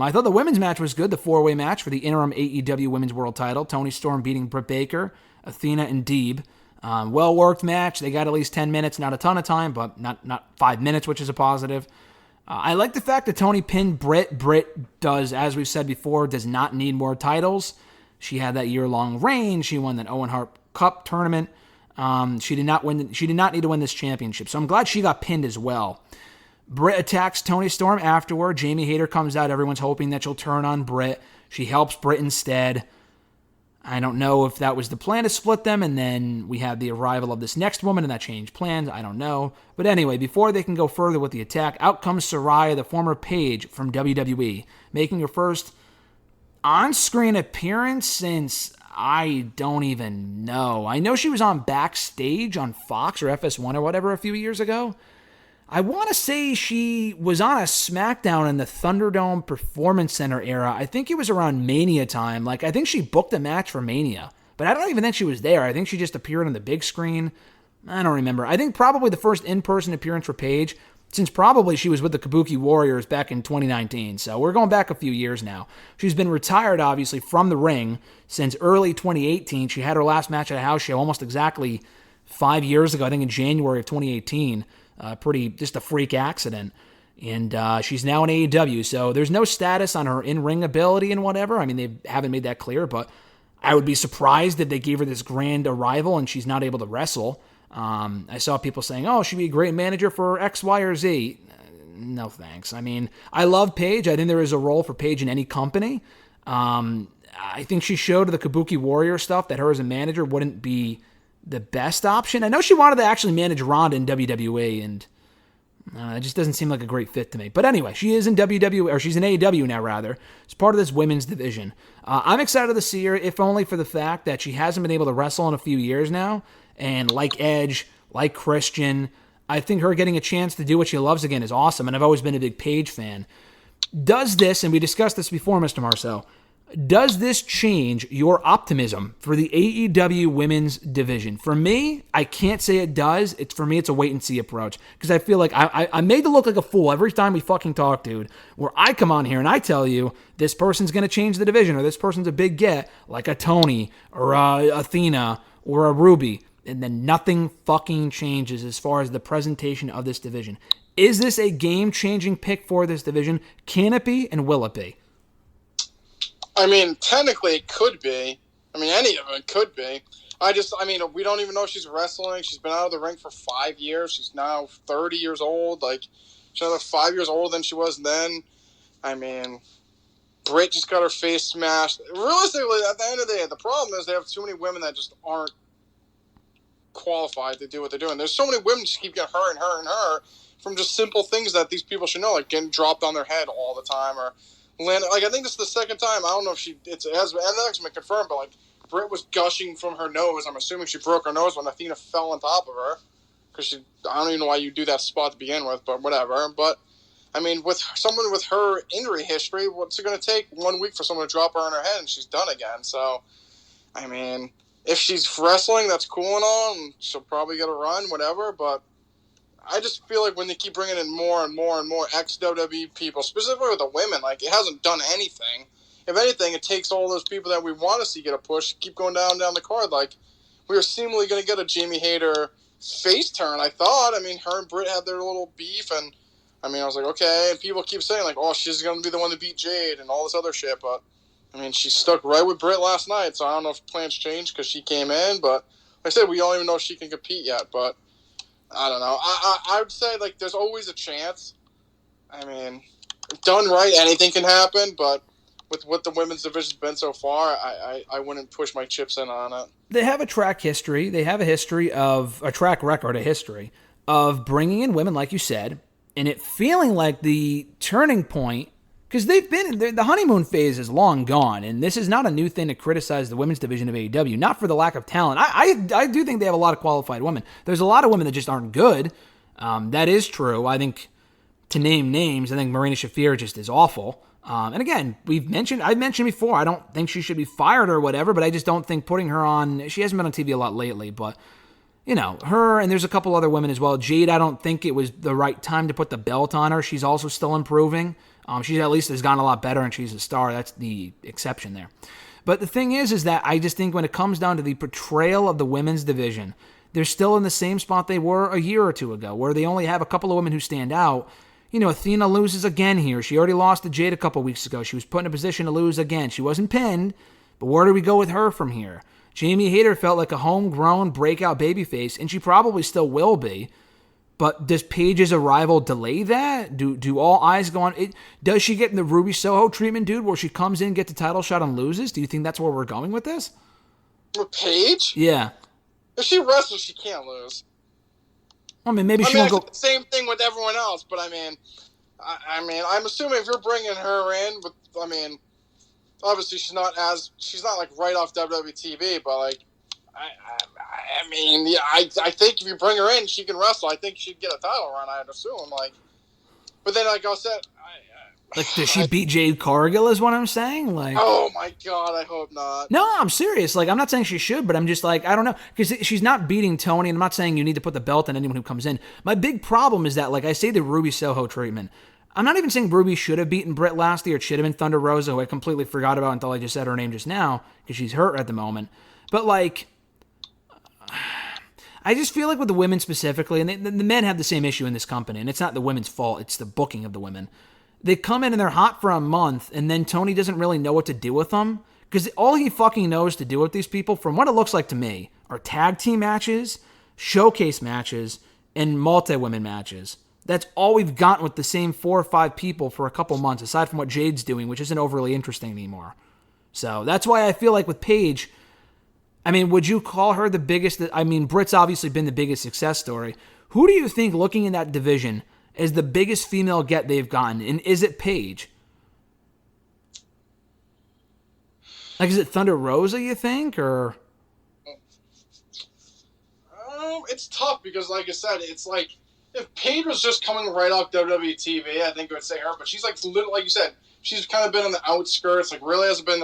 I thought the women's match was good, the four-way match for the interim AEW Women's World Title. Toni Storm beating Britt Baker, Athena, and Deeb. Well-worked match. They got at least 10 minutes, not a ton of time, but not 5 minutes, which is a positive. I like the fact that Toni pinned Britt. Britt does, as we've said before, does not need more titles. She had that year-long reign. She won that Owen Hart Cup tournament. She did not need to win this championship, so I'm glad she got pinned as well. Britt attacks Toni Storm afterward. Jamie Hayter comes out. Everyone's hoping that she'll turn on Britt. She helps Britt instead. I don't know if that was the plan to split them, and then we have the arrival of this next woman, and that changed plans. I don't know. But anyway, before they can go further with the attack, out comes Saraya, the former Paige from WWE, making her first on-screen appearance since I don't even know. I know she was on Backstage on Fox or FS1 or whatever a few years ago. I want to say she was on a SmackDown in the Thunderdome Performance Center era. I think it was around Mania time. I think she booked a match for Mania. But I don't even think she was there. I think she just appeared on the big screen. I don't remember. I think probably the first in-person appearance for Paige, since probably she was with the Kabuki Warriors back in 2019. So we're going back a few years now. She's been retired, obviously, from the ring since early 2018. She had her last match at a house show almost exactly 5 years ago, I think in January of 2018. Just a freak accident. And she's now in AEW, so there's no status on her in-ring ability and whatever. I mean, they haven't made that clear, but I would be surprised if they gave her this grand arrival and she's not able to wrestle. I saw people saying, oh, she'd be a great manager for X, Y, or Z. No thanks. I mean, I love Paige. I think there is a role for Paige in any company. I think she showed the Kabuki Warrior stuff that her as a manager wouldn't be the best option. I know she wanted to actually manage Ronda in WWE, and it just doesn't seem like a great fit to me. But anyway, she is in WWE, or she's in AEW now, rather. It's part of this women's division. I'm excited to see her, if only for the fact that she hasn't been able to wrestle in a few years now. And like Edge, like Christian, I think her getting a chance to do what she loves again is awesome, and I've always been a big Paige fan. Does this, and we discussed this before, Mr. Marceau, does this change your optimism for the AEW women's division? For me, I can't say it does. For me, it's a wait-and-see approach. Because I feel like I'm made to look like a fool every time we fucking talk, dude. Where I come on here and I tell you, this person's going to change the division, or this person's a big get, like a Tony, or a Athena, or a Ruby. And then nothing fucking changes as far as the presentation of this division. Is this a game-changing pick for this division? Can it be, and will it be? I mean, technically it could be. I mean, any of it could be. We don't even know if she's wrestling. She's been out of the ring for 5 years. She's now 30 years old. She's another 5 years older than she was then. I mean, Britt just got her face smashed. Realistically, at the end of the day, the problem is they have too many women that just aren't qualified to do what they're doing. There's so many women just keep getting her and her and her from just simple things that these people should know, like getting dropped on their head all the time, or land. I think this is the second time. I don't know if it's been confirmed, but Britt was gushing from her nose. I'm assuming she broke her nose when Athena fell on top of her, because I don't even know why you do that spot to begin with, but whatever. But I mean, with someone with her injury history, what's it going to take 1 week for someone to drop her on her head and she's done again? So, I mean, if she's wrestling, that's cool and all, and she'll probably get a run, whatever, but I just feel like when they keep bringing in more and more and more ex-WWE people, specifically with the women, it hasn't done anything. If anything, it takes all those people that we want to see get a push, keep going down the card. We were seemingly going to get a Jamie Hayter face turn, I thought. I mean, her and Britt had their little beef, and I was like, okay, and people keep saying, oh, she's going to be the one to beat Jade and all this other shit, but I mean, she stuck right with Britt last night, so I don't know if plans changed because she came in, but like I said, we don't even know if she can compete yet, but I don't know. I would say, there's always a chance. I mean, done right, anything can happen, but with what the women's division's been so far, I wouldn't push my chips in on it. They have a track history. They have a track record, a history of bringing in women, like you said, and it feeling like the turning point, because the honeymoon phase is long gone, and this is not a new thing to criticize the women's division of AEW, not for the lack of talent. I do think they have a lot of qualified women. There's a lot of women that just aren't good. That is true. I think, to name names, I think Marina Shafir just is awful. And again, I've mentioned before, I don't think she should be fired or whatever, but I just don't think putting her on, she hasn't been on TV a lot lately, but her, and there's a couple other women as well. Jade, I don't think it was the right time to put the belt on her. She's also still improving. She at least has gotten a lot better, and she's a star. That's the exception there. But the thing is that I just think when it comes down to the portrayal of the women's division, they're still in the same spot they were a year or two ago, where they only have a couple of women who stand out. Athena loses again here. She already lost to Jade a couple weeks ago. She was put in a position to lose again. She wasn't pinned, but where do we go with her from here? Jamie Hayter felt like a homegrown breakout babyface, and she probably still will be. But does Paige's arrival delay that? Do all eyes go on it? Does she get the Ruby Soho treatment, dude, where she comes in, gets a title shot, and loses? Do you think that's where we're going with this? With Paige? Yeah. If she wrestles, she can't lose. Maybe she won't go. It's the same thing with everyone else, but I'm assuming if you're bringing her in, obviously she's not like right off WWE TV, but like. I think if you bring her in, she can wrestle. I think she'd get a title run, I'd assume. But then, like I said, does she beat Jade Cargill? Is what I'm saying. Oh my God, I hope not. No, I'm serious. I'm not saying she should, but I'm just I don't know, because she's not beating Tony. And I'm not saying you need to put the belt on anyone who comes in. My big problem is that, I say, the Ruby Soho treatment. I'm not even saying Ruby should have beaten Britt last year. It should have been Thunder Rosa, who I completely forgot about until I just said her name just now because she's hurt at the moment. But I just feel like with the women specifically, and the men have the same issue in this company, and it's not the women's fault, it's the booking of the women. They come in and they're hot for a month, and then Tony doesn't really know what to do with them, because all he fucking knows to do with these people, from what it looks like to me, are tag team matches, showcase matches, and multi-women matches. That's all we've gotten with the same 4 or 5 people for a couple months, aside from what Jade's doing, which isn't overly interesting anymore. So that's why I feel like with Paige, would you call her the biggest? Britt's obviously been the biggest success story. Who do you think, looking in that division, is the biggest female get they've gotten? And is it Paige? Is it Thunder Rosa, you think? Or it's tough because, like I said, it's like if Paige was just coming right off WWE TV, I think I would say her. But she's like you said, she's kind of been on the outskirts. Really hasn't been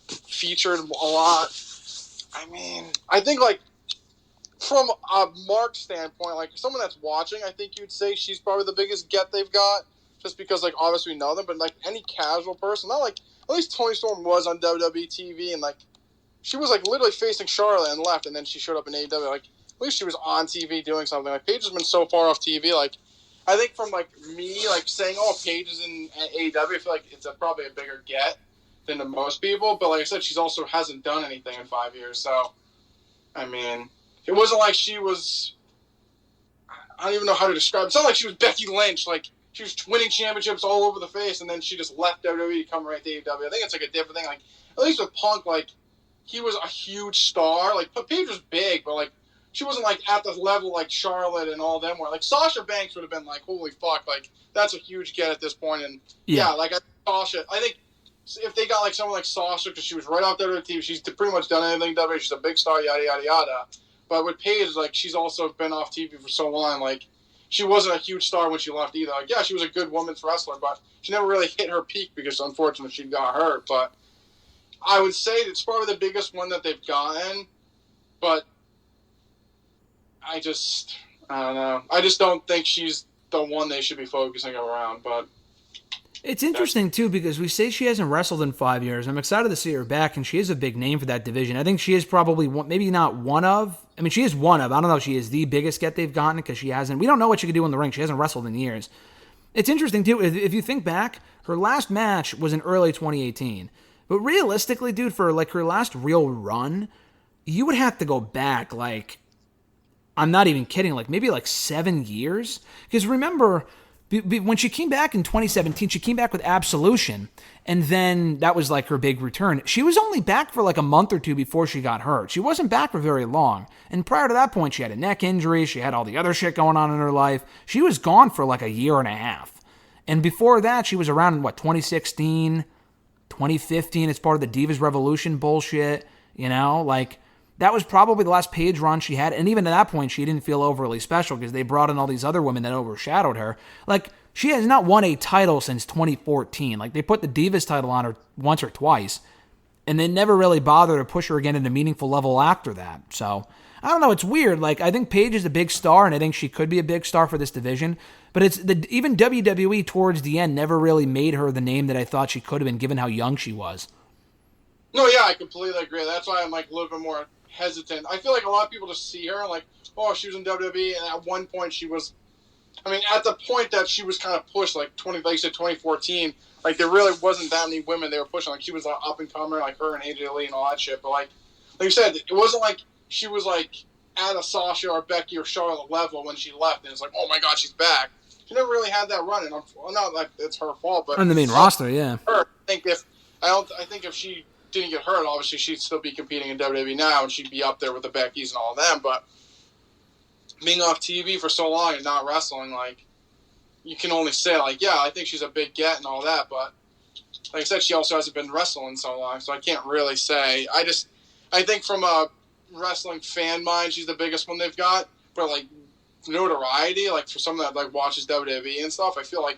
featured a lot. I think, from a Mark standpoint, someone that's watching, I think you'd say she's probably the biggest get they've got, just because, obviously we know them, but, any casual person, not at least Toni Storm was on WWE TV, and, she was, literally facing Charlotte and left, and then she showed up in AEW, at least she was on TV doing something. Paige has been so far off TV, I think from, me, saying, oh, Paige is in AEW, I feel like it's probably a bigger get than to most people, but like I said, she's also hasn't done anything in 5 years, so it wasn't like she was, I don't even know how to describe it. It's not like she was Becky Lynch, she was winning championships all over the face, and then she just left WWE to come right to AEW. I think it's a different thing, at least with Punk, he was a huge star, Paige was big, but she wasn't at the level like Charlotte and all them were. Sasha Banks would have been holy fuck, that's a huge get at this point, and Sasha, I think if they got someone like Sasha, because she was right off WWE, she's pretty much done anything WWE. She's a big star, yada yada yada. But with Paige, she's also been off TV for so long. She wasn't a huge star when she left either. She was a good women's wrestler, but she never really hit her peak because unfortunately she got hurt. But I would say it's probably the biggest one that they've gotten. But I don't know. I just don't think she's the one they should be focusing around. But it's interesting, too, because we say she hasn't wrestled in 5 years. I'm excited to see her back, and she is a big name for that division. I think she is probably one, maybe not one of. She is one of. I don't know if she is the biggest get they've gotten because she hasn't. We don't know what she could do in the ring. She hasn't wrestled in years. It's interesting, too. If you think back, her last match was in early 2018. But realistically, dude, for her last real run, you would have to go back, I'm not even kidding, maybe 7 years. Because remember, when she came back in 2017, she came back with Absolution, and then that was her big return. She was only back for a month or two before she got hurt. She wasn't back for very long. And prior to that point, she had a neck injury. She had all the other shit going on in her life. She was gone for a year and a half. And before that, she was around in 2016, 2015 as part of the Divas Revolution bullshit. That was probably the last Paige run she had. And even at that point, she didn't feel overly special because they brought in all these other women that overshadowed her. She has not won a title since 2014. They put the Divas title on her once or twice, and they never really bothered to push her again at a meaningful level after that. So, I don't know. It's weird. I think Paige is a big star, and I think she could be a big star for this division. But even WWE towards the end never really made her the name that I thought she could have been, given how young she was. No, yeah, I completely agree. That's why I'm like a little bit more hesitant. I feel like a lot of people just see her and like, oh, she was in WWE, and at one point she was. I mean, at the point that she was kind of pushed, like like you said, 2014, like there really wasn't that many women they were pushing. Like she was an up and comer, like her and AJ Lee and all that shit. But like you said, it wasn't like she was like at a Sasha or Becky or Charlotte level when she left, and it's like, oh my god, she's back. She never really had that run, and not like it's her fault, but On the main roster, yeah. Her, I think if she didn't get hurt, obviously she'd still be competing in WWE now, and she'd be up there with the Beckys and all of them. But being off TV for so long and not wrestling, like, you can only say, like, yeah, I think she's a big get and all that, but like I said, she also hasn't been wrestling so long, so I can't really say. I think from a wrestling fan mind, she's the biggest one they've got, but, like, notoriety, like, for someone that, like, watches WWE and stuff, I feel like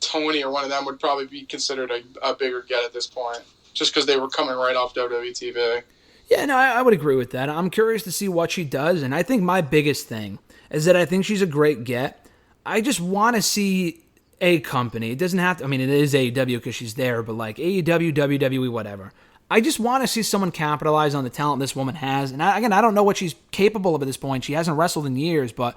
Tony or one of them would probably be considered a bigger get at this point, just because they were coming right off WWE TV. Yeah, no, I would agree with that. I'm curious to see what she does, and I think my biggest thing is that I think she's a great get. I just want to see a company. It doesn't have to, I mean, it is AEW because she's there, but like AEW, WWE, whatever. I just want to see someone capitalize on the talent this woman has. And I don't know what she's capable of at this point. She hasn't wrestled in years, but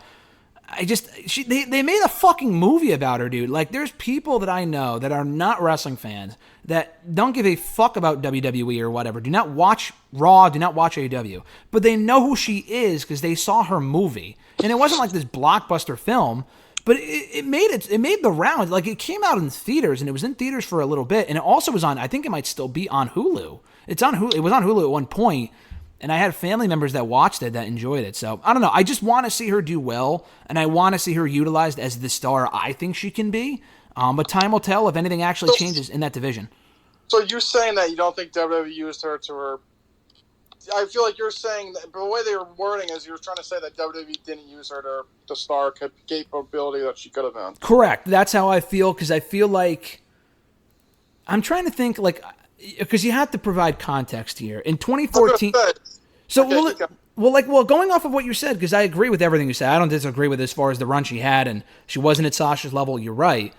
they made a fucking movie about her, dude. Like, there's people that I know that are not wrestling fans that don't give a fuck about WWE or whatever, do not watch Raw, do not watch AEW, but they know who she is because they saw her movie. And it wasn't like this blockbuster film, but it made the rounds. Like, it came out in theaters, and it was in theaters for a little bit, and it also was on, I think it might still be on Hulu. It was on Hulu at one point, and I had family members that watched it that enjoyed it. So, I don't know. I just want to see her do well, and I want to see her utilized as the star I think she can be. But time will tell if anything actually changes in that division. So you're saying that you don't think WWE used her to her... I feel like you're saying that, but the way they were wording is you're trying to say that WWE didn't use her to the star capability that she could have been. Correct. That's how I feel, because I feel like... I'm trying to think, like... Because you have to provide context here. In 2014... going off of what you said, because I agree with everything you said. I don't disagree with as far as the run she had, and she wasn't at Sasha's level. You're right.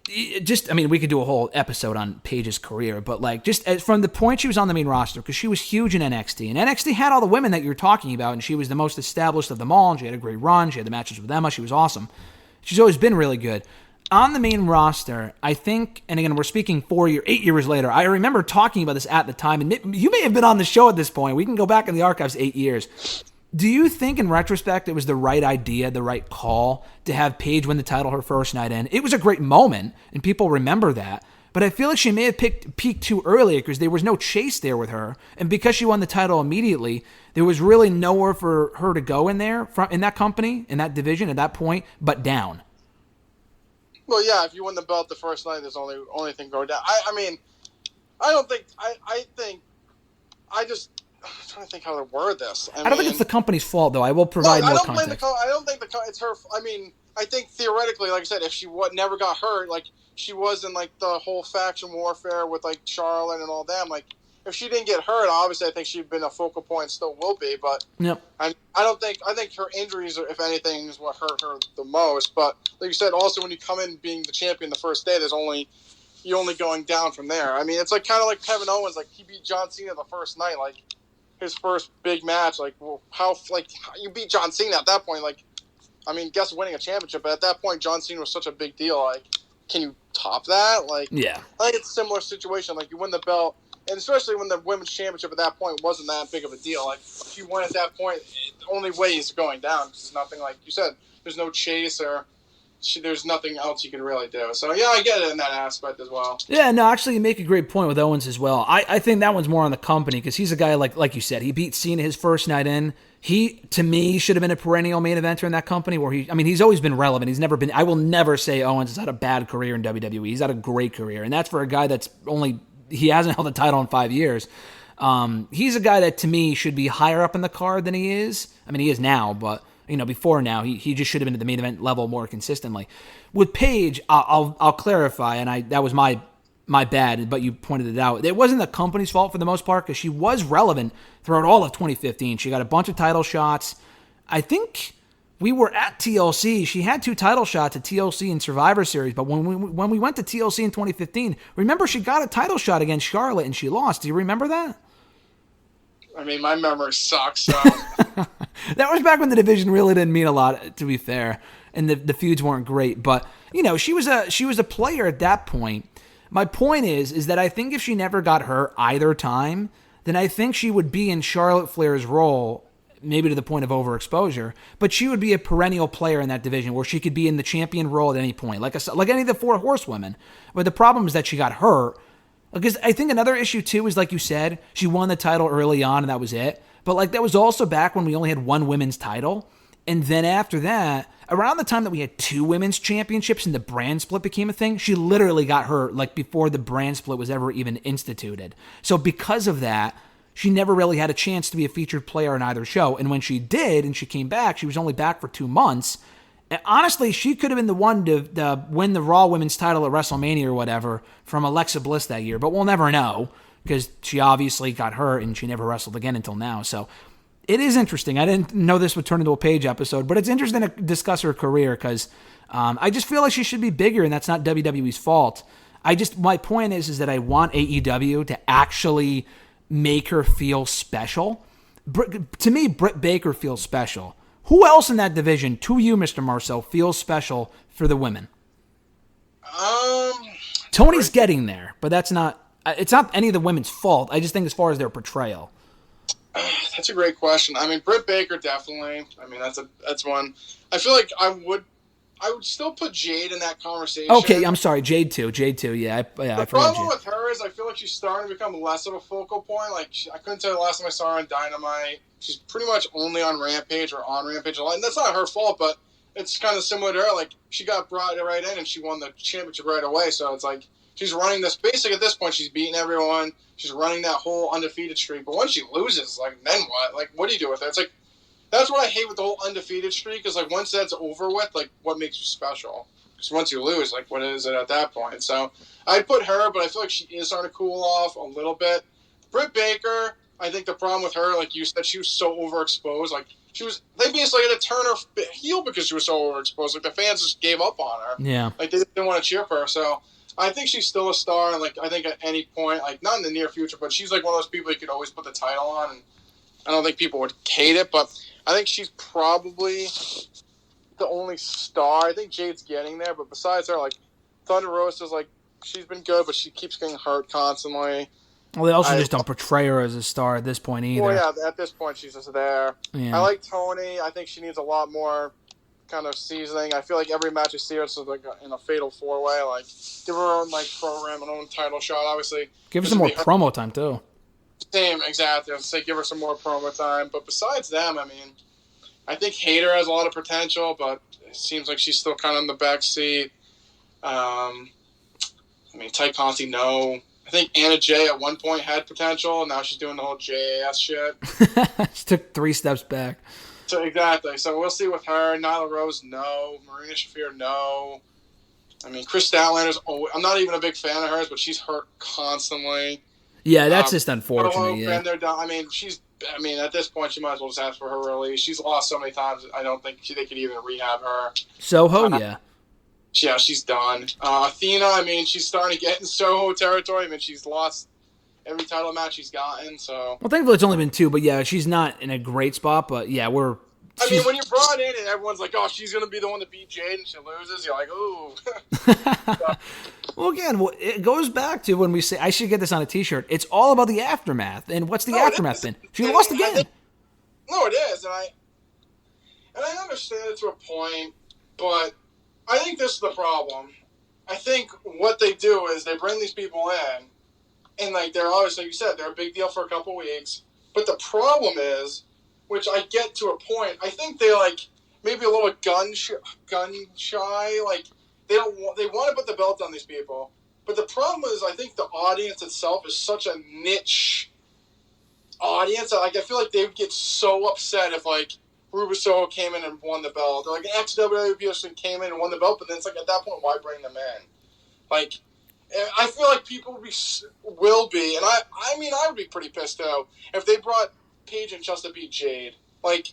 We could do a whole episode on Paige's career, but like, just from the point she was on the main roster, because she was huge in NXT, and NXT had all the women that you're talking about, and she was the most established of them all, and she had a great run. She had the matches with Emma. She was awesome. She's always been really good. On the main roster, I think, and again, we're speaking 8 years later, I remember talking about this at the time, and you may have been on the show at this point. We can go back in the archives 8 years. Do you think, in retrospect, it was the right idea, the right call to have Paige win the title her first night in? It was a great moment, and people remember that. But I feel like she may have peaked too early because there was no chase there with her. And because she won the title immediately, there was really nowhere for her to go in there, in that company, in that division at that point, but down. Well, yeah, if you win the belt the first night, there's only thing going down. I'm trying to think how to word this. I don't think it's the company's fault, though. I will provide more context. I don't think it's her. I mean, I think theoretically, like I said, if she never got hurt, like she was in like the whole faction warfare with like Charlotte and all them, like if she didn't get hurt, obviously I think she'd been a focal point, still will be. But yep. I think her injuries, if anything, is what hurt her the most. But like you said, also when you come in being the champion the first day, you're only going down from there. I mean, it's like kind of like Kevin Owens, like he beat John Cena the first night, like his first big match. Like, well, how you beat John Cena at that point? Like, I mean, guess winning a championship, but at that point, John Cena was such a big deal. Like, can you top that? Like, yeah, I think it's a similar situation. Like, you win the belt, and especially when the women's championship at that point wasn't that big of a deal. Like, if you win at that point, the only way is going down because there's nothing, like you said, there's no chase or there's nothing else you can really do. So, yeah, I get it in that aspect as well. Yeah, no, actually, you make a great point with Owens as well. I think that one's more on the company because he's a guy, like you said, he beat Cena his first night in. He, to me, should have been a perennial main eventer in that company where he's always been relevant. He's never been, I will never say Owens has had a bad career in WWE. He's had a great career, and that's for a guy he hasn't held a title in 5 years. He's a guy that, to me, should be higher up in the card than he is. I mean, he is now, but before now, he just should have been at the main event level more consistently. With Paige, I'll clarify, and that was my bad, but you pointed it out. It wasn't the company's fault for the most part because she was relevant throughout all of 2015. She got a bunch of title shots. I think we were at TLC. She had 2 title shots at TLC and Survivor Series, but when we went to TLC in 2015, remember she got a title shot against Charlotte and she lost. Do you remember that? I mean, my memory sucks. So. That was back when the division really didn't mean a lot, to be fair, and the feuds weren't great. But she was a player at that point. My point is that I think if she never got hurt either time, then I think she would be in Charlotte Flair's role. Maybe to the point of overexposure, but she would be a perennial player in that division where she could be in the champion role at any point, like any of the 4 horsewomen. But the problem is that she got hurt. Because I think another issue too is, like you said, she won the title early on and that was it. But that was also back when we only had 1 women's title. And then after that, around the time that we had 2 women's championships and the brand split became a thing, she literally got hurt before the brand split was ever even instituted. So because of that, she never really had a chance to be a featured player in either show. And when she did, and she came back, she was only back for 2 months. And honestly, she could have been the one to win the Raw Women's title at WrestleMania or whatever from Alexa Bliss that year. But we'll never know because she obviously got hurt and she never wrestled again until now. So it is interesting. I didn't know this would turn into a Paige episode, but it's interesting to discuss her career because I just feel like she should be bigger, and that's not WWE's fault. My point is that I want AEW to actually make her feel special. To me, Britt Baker feels special. Who else in that division, to you, Mr. Marceau, feels special for the women? Tony's getting there, but it's not any of the women's fault. I just think as far as their portrayal. That's a great question. I mean, Britt Baker definitely. I mean, that's one. I feel like I would still put Jade in that conversation. Okay, I'm sorry, Jade too. Yeah, the problem with her is I feel like she's starting to become less of a focal point. I couldn't tell you the last time I saw her on Dynamite. She's pretty much only on Rampage or on Rampage a lot. And that's not her fault, but it's kind of similar to her. She got brought right in and she won the championship right away. So it's like she's running this. Basically, at this point, she's beating everyone. She's running that whole undefeated streak. But once she loses, then what? What do you do with it? It's that's what I hate with the whole undefeated streak is once that's over with, what makes you special? Because once you lose, what is it at that point? So I'd put her, but I feel like she is starting to cool off a little bit. Britt Baker, I think the problem with her, like you said, she was so overexposed. They basically had to turn her heel because she was so overexposed. The fans just gave up on her. Yeah. They didn't want to cheer for her. So I think she's still a star. And I think at any point, not in the near future, but she's one of those people you could always put the title on. And I don't think people would hate it, but I think she's probably the only star. I think Jade's getting there, but besides her, Thunder Rosa's she's been good, but she keeps getting hurt constantly. Well, they also just don't portray her as a star at this point either. Well, yeah, at this point she's just there. Yeah. I like Tony. I think she needs a lot more kind of seasoning. I feel like every match I see her is in a fatal 4-way. Give her her own program, an own title shot. Obviously, give her some more promo time too. Same, exactly. I'd say give her some more promo time. But besides them, I mean, I think Hayter has a lot of potential, but it seems like she's still kind of in the back seat. Ty Conti, no. I think Anna Jay at one point had potential, and now she's doing the whole JAS shit. She took 3 steps back. So exactly. So we'll see with her. Nyla Rose, no. Marina Shafir, no. Chris Statlander's. I'm not even a big fan of hers, but she's hurt constantly. Yeah, that's just unfortunate. Yeah. At this point, she might as well just ask for her release. She's lost so many times. I don't think they could even rehab her. Soho, yeah. Yeah, she's done. Athena, she's starting to get in Soho territory. She's lost every title match she's gotten. So. Well, thankfully it's only been 2, but yeah, she's not in a great spot. But yeah, when you're brought in and everyone's like, "Oh, she's gonna be the one to beat Jade," and she loses, you're like, "Ooh." Well, again, it goes back to when we say I should get this on a T-shirt. It's all about the aftermath, and what's the aftermath been? She lost again. No, it is, and I understand it to a point, but I think this is the problem. I think what they do is they bring these people in, and they're obviously, like you said, they're a big deal for a couple weeks. But the problem is, which I get to a point, I think they maybe a little gun shy. They want to put the belt on these people. But the problem is, I think the audience itself is such a niche audience. I feel like they would get so upset if Ruby Soho came in and won the belt. Or an ex-WWE person came in and won the belt, but then it's at that point, why bring them in? I feel like people will be, and I would be pretty pissed out if they brought Paige and just to beat Jade. I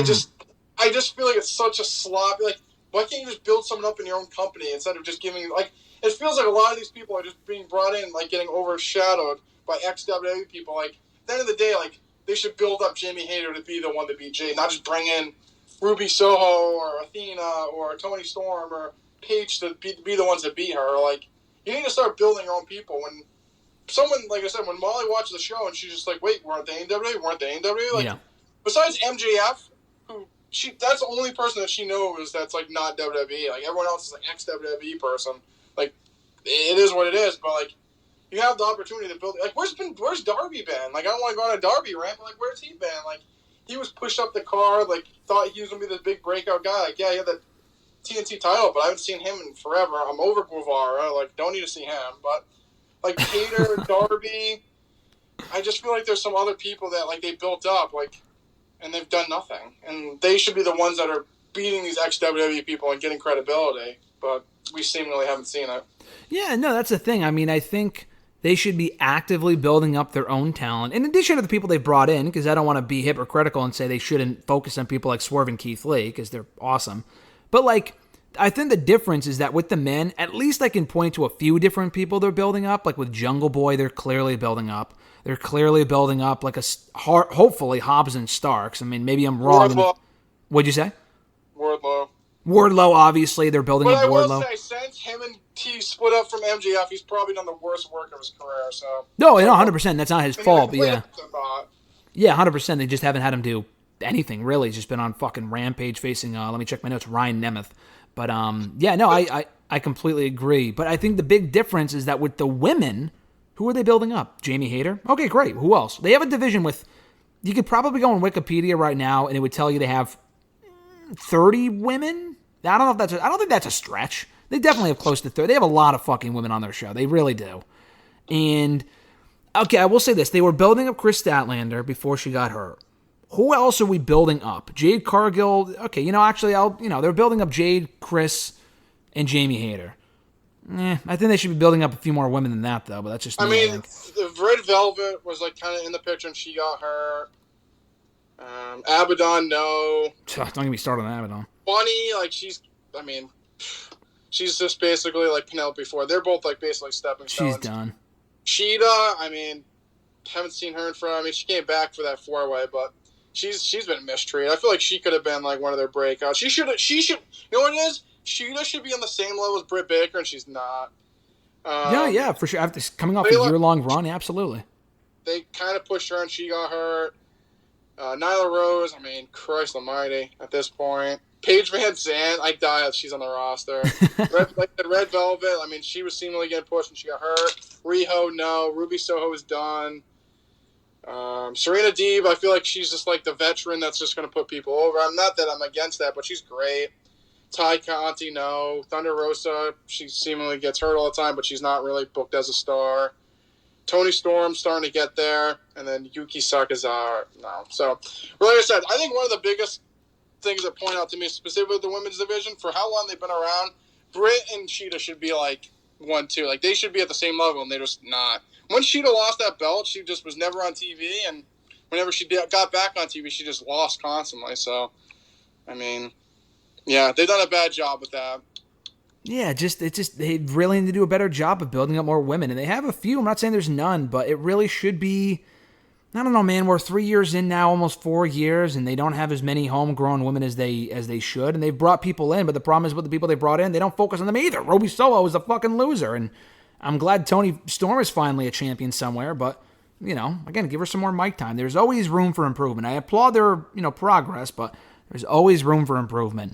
just, I just feel like it's such a sloppy. Like, why can't you just build someone up in your own company instead of just giving like? It feels like a lot of these people are just being brought in, like getting overshadowed by ex-WWE people. Like, at the end of the day, like they should build up Jamie Hayter to be the one to beat Jay, not just bring in Ruby Soho or Athena or Toni Storm or Paige to be the ones that beat her. Like, you need to start building your own people. When someone, like I said, when Molly watches the show and she's just like, wait, weren't they AEW? Weren't they AEW? Like, besides MJF, who that's the only person that she knows that's like not WWE. Like, everyone else is like ex-WWE person. Like, it is what it is, but like, you have the opportunity to build. Like, where's Darby been? Like, I don't want to go on a Darby rant, but like, where's he been? Like, he was pushed up the card. Like, thought he was gonna be the big breakout guy. Like, yeah, he had the TNT title, but I haven't seen him in forever. I'm over Guevara. Like, don't need to see him. But like Hayter, Darby, I just feel like there's some other people that like they built up, like, and they've done nothing. And they should be the ones that are beating these ex-WWE people and getting credibility. But we seemingly haven't seen it. Yeah, no, that's the thing. I mean, I think they should be actively building up their own talent, in addition to the people they brought in, because I don't want to be hypocritical and say they shouldn't focus on people like Swerve and Keith Lee, because they're awesome. But, like, I think the difference is that with the men, at least I can point to a few different people they're building up. Like with Jungle Boy, they're clearly building up. They're clearly building up, like, hopefully Hobbs and Starks. I mean, maybe I'm wrong. What'd you say? Wardlow, obviously, they're building up Wardlow. But I will say, since him and T split up from MJF, he's probably done the worst work of his career. So no, 100%. That's not his fault, but yeah. Yeah, 100%. They just haven't had him do anything, really. He's just been on fucking Rampage facing, let me check my notes, Ryan Nemeth. But, yeah, no, I completely agree. But I think the big difference is that with the women, who are they building up? Jamie Hayter? Okay, great. Who else? They have a division with, you could probably go on Wikipedia right now, and it would tell you they have 30 women? I don't think that's a stretch. They definitely have close to 30. They have a lot of fucking women on their show. They really do. And, okay, I will say this. They were building up Chris Statlander before she got hurt. Who else are we building up? Jade Cargill. Okay, actually, they're building up Jade, Chris, and Jamie Hayter. I think they should be building up a few more women than that, though, but that's just me. I mean, the Red Velvet was, like, kind of in the picture, and she got hurt. Abaddon, no. Don't get me started on Abaddon. Bunny, like, she's just basically like Penelope Ford. They're both like basically stepping stones. She's done. Sheeta, I mean, haven't seen her in front. I mean, she came back for that 4-way, but she's been mistreated. I feel like she could have been like one of their breakouts. She should. You know what it is? Sheeta should be on the same level as Britt Baker, and she's not. Yeah, for sure. After coming off a year-long run, absolutely. They kind of pushed her, and she got hurt. Nyla Rose, I mean, Christ almighty at this point. Paige Van Zandt, I die that she's on the roster. Red Velvet, I mean, she was seemingly getting pushed and she got hurt. Riho, no. Ruby Soho is done. Serena Deeb, I feel like she's just like the veteran that's just going to put people over. I'm not that I'm against that, but she's great. Ty Conti, no. Thunder Rosa, she seemingly gets hurt all the time, but she's not really booked as a star. Toni Storm starting to get there, and then Yuki Sakazaki, no. So, like I said, I think one of the biggest things that point out to me, specifically with the women's division, for how long they've been around, Britt and Sheeta should be like 1-2. Like, they should be at the same level, and they're just not. When Sheeta lost that belt, she just was never on TV, and whenever she got back on TV, she just lost constantly. So, I mean, yeah, they've done a bad job with that. Yeah, they really need to do a better job of building up more women. And they have a few. I'm not saying there's none, but it really should be. I don't know, man. We're 3 years in now, almost 4 years, and they don't have as many homegrown women as they should. And they've brought people in, but the problem is with the people they brought in, they don't focus on them either. Ruby Soho is a fucking loser, and I'm glad Toni Storm is finally a champion somewhere. But again, give her some more mic time. There's always room for improvement. I applaud their progress, but there's always room for improvement.